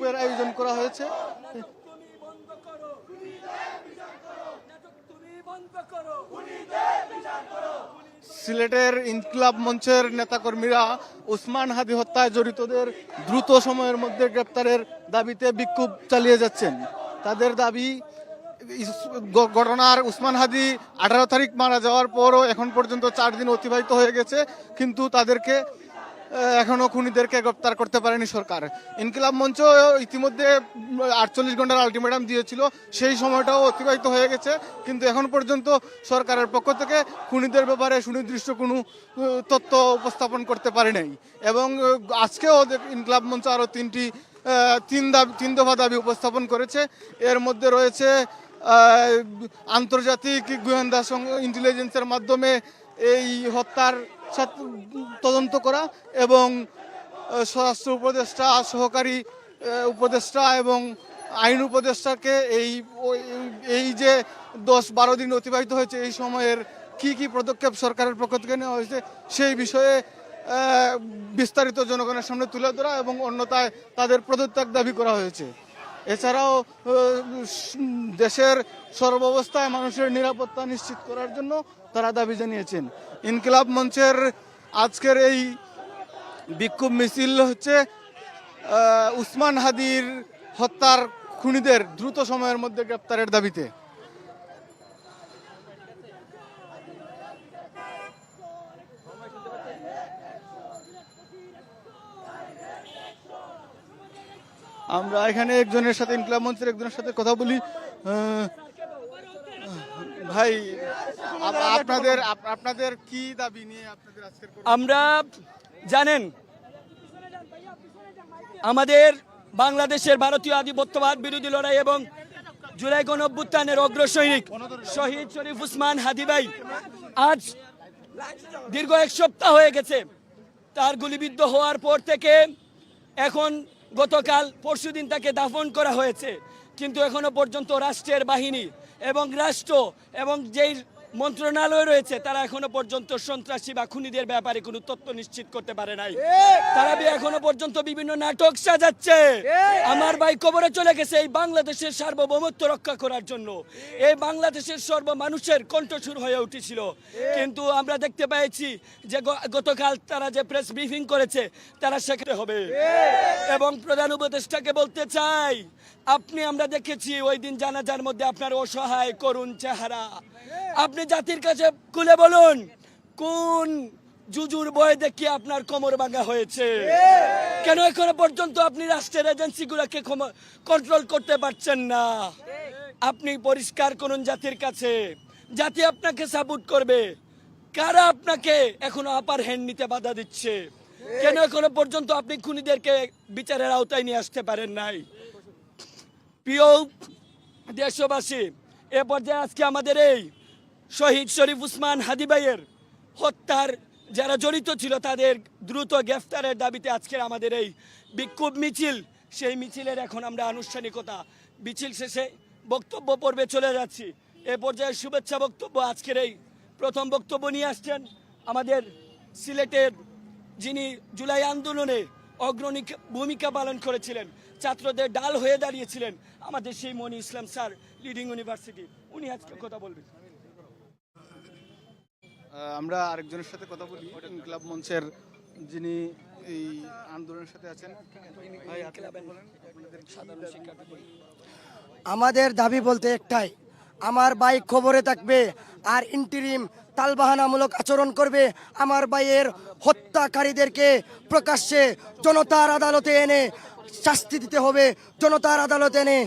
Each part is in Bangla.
বিক্ষোভের আয়োজন করা হয়েছে। সিলেটের ইনকিলাব মঞ্চের নেতাকর্মীরা ওসমান হাদি হত্যায় জড়িতদের দ্রুত সময়ের মধ্যে গ্রেপ্তারের দাবিতে বিক্ষোভ চালিয়ে যাচ্ছেন। তাদের দাবি, ঘটনার ওসমান হাদি 18 তারিখ মারা যাওয়ার পরও এখন পর্যন্ত 4 দিন অতিবাহিত হয়ে গেছে, কিন্তু তাদেরকে এখনো খুনিদেরকে গ্রেপ্তার করতে পারেনি সরকার। ইনকিলাব মঞ্চ ইতিমধ্যে 48 ঘন্টার আলটিমেটাম দিয়েছিল, সেই সময়টাও অতিবাহিত হয়ে গেছে, কিন্তু এখন পর্যন্ত সরকারের পক্ষ থেকে খুনিদের ব্যাপারে সুনির্দিষ্ট কোনো তথ্য উপস্থাপন করতে পারে নাই। এবং আজকেও ইনকিলাব মঞ্চ আরও তিন দফা দাবি উপস্থাপন করেছে। এর মধ্যে রয়েছে আন্তর্জাতিক গোয়েন্দা ইন্টেলিজেন্সের মাধ্যমে এই হত্যার তদন্ত করা এবং স্বরাষ্ট্র উপদেষ্টা, সহকারী উপদেষ্টা এবং আইন উপদেষ্টাকে এই যে 10-12 দিন অতিবাহিত হয়েছে এই সময়ের কি পদক্ষেপ সরকারের পক্ষ থেকে নেওয়া হয়েছে সেই বিষয়ে বিস্তারিত জনগণের সামনে তুলে ধরা এবং অন্যথায় তাদের পদত্যাগ দাবি করা হয়েছে। এছাড়াও দেশের সর্বাবস্থায় মানুষের নিরাপত্তা নিশ্চিত করার জন্য তারা দাবি জানিয়েছেন। ইনকিলাব মঞ্চের আজকের এই বিক্ষোভ মিছিল হচ্ছে ওসমান হাদির হত্যার খুনিদের দ্রুত সময়ের মধ্যে গ্রেপ্তারের দাবিতে। আমরা এখানে একজনের সাথে, ইনকিলাব মঞ্চের একজনের সাথে কথা বলি। ভাই, আপনাদের কি দাবি নিয়ে আপনাদের আজকের? আমরা জানেন আমাদের বাংলাদেশের ভারতীয় আধিপত্যবাদ বিরোধী লড়াই এবং জুলাই গণঅভ্যুত্থানের অগ্রসৈনিক শহীদ শরীফ ওসমান হাদি ভাই আজ দীর্ঘ 1 সপ্তাহ হয়ে গেছে তার গুলিবিদ্ধ হওয়ার পর থেকে এখন গতকাল পরশুদিন তাকে দাফন করা হয়েছে, কিন্তু এখনো পর্যন্ত রাষ্ট্রের বাহিনী এবং রাষ্ট্র এবং যেই মন্ত্রণালয় রয়েছে তারা এখনো পর্যন্ত সন্ত্রাসী বা খুনিদের ব্যাপারে কোনো তথ্য নিশ্চিত করতে পারে নাই। তারা এখনো পর্যন্ত বিভিন্ন নাটক সাজাচ্ছে। আমার ভাই কবরে চলে গেছে এই বাংলাদেশের সার্বভৌমত্ব রক্ষা করার জন্য, এই বাংলাদেশের মানুষের কণ্ঠস্বর হয়ে উঠেছিল, কিন্তু আমরা দেখতে পেয়েছি যে গতকাল তারা যে প্রেস ব্রিফিং করেছে তারা সেখানে হবে। এবং প্রধান উপদেষ্টাকে বলতে চাই, আমরা দেখেছি ওই দিন জানাজার মধ্যে আপনার অসহায় করুণ চেহারা। আপনি জাতির কাছে খুলে বলুন কোন জুজুর বয় দেখিয়ে আপনার কোমর ভাঙা হয়েছে? কেন এখনো পর্যন্ত আপনি রাষ্ট্রের এজেন্সিগুলোকে কন্ট্রোল করতে পারছেন না? আপনি পরিষ্কার করুন জাতির কাছে, জাতি আপনাকে সাপোর্ট করবে। কারা আপনাকে এখনো আপার হ্যান্ড নিতে বাধা দিচ্ছে? কেন এখনো পর্যন্ত আপনি খুনিদেরকে বিচারের আওতায় নিয়ে আসতে পারেন নাই? প্রিয় দেশবাসী, এ পর্যায়ে আজকে আমাদের এই শহীদ শরীফ ওসমান হাদি ভাইয়ের হত্যার যারা জড়িত ছিল তাদের দ্রুত গ্রেফতারের দাবিতে আজকের আমাদের এই বিক্ষোভ মিছিল। সেই মিছিলের এখন আমরা আনুষ্ঠানিকতা মিছিল শেষে বক্তব্য পর্বে চলে যাচ্ছি। এ পর্যায়ে শুভেচ্ছা বক্তব্য আজকের এই প্রথম বক্তব্য নিয়ে আসছেন আমাদের সিলেটের, যিনি জুলাই আন্দোলনে অগ্রণী ভূমিকা পালন করেছিলেন, ছাত্রদের ডাল হয়ে দাঁড়িয়েছিলেন, আমাদের সেই মনি ইসলাম স্যার, লিডিং ইউনিভার্সিটি, উনি আজকে কথা বলবেন। আমরা আরেকজনের সাথে কথা বলি, ইনকিলাব মঞ্চের যিনি এই আন্দোলনের সাথে আছেন। আমাদের দাবি বলতে একটাই, আমার ভাই খবরে থাকবে আর ইন্টিরিম তালবাহানামূলক আচরণ করবে। আমার ভাইয়ের হত্যাকারীদেরকে প্রকাশ্যে জনতার আদালতে এনে শাস্তি দিতে হবে। জনতার আদালতে এনে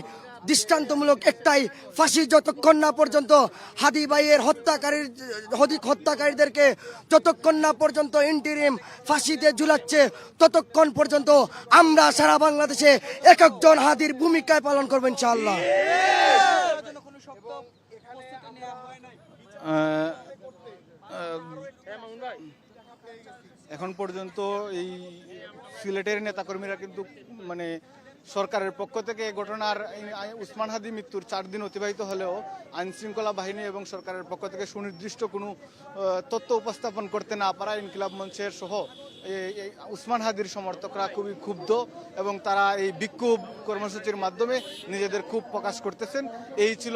দৃষ্টান্তমূলক একটাই ফাঁসি, যতক্ষণ না পর্যন্ত হাদি ভাইয়ের হত্যাকারীদেরকে যতক্ষণ না পর্যন্ত ইন্টিরিম ফাঁসিতে ঝুলাচ্ছে ততক্ষণ পর্যন্ত আমরা সারা বাংলাদেশে এক একজন হাদির ভূমিকায় পালন করবো ইনশাআল্লাহ। এখন পর্যন্ত এই সিলেটের নেতাকর্মীরা কিন্তু সরকারের পক্ষ থেকে এই ঘটনার উসমান হাদি মৃত্যুর 4 দিন অতিবাহিত হলেও আইন শৃঙ্খলা বাহিনী এবং সরকারের পক্ষ থেকে সুনির্দিষ্ট কোনো তথ্য উপস্থাপন করতে না পারা ইনকিলাব মঞ্চের সহ এই উসমান হাদির সমর্থকরা খুবই ক্ষুব্ধ এবং তারা এই বিক্ষোভ কর্মসূচির মাধ্যমে নিজেদের ক্ষোভ প্রকাশ করতেছেন। এই ছিল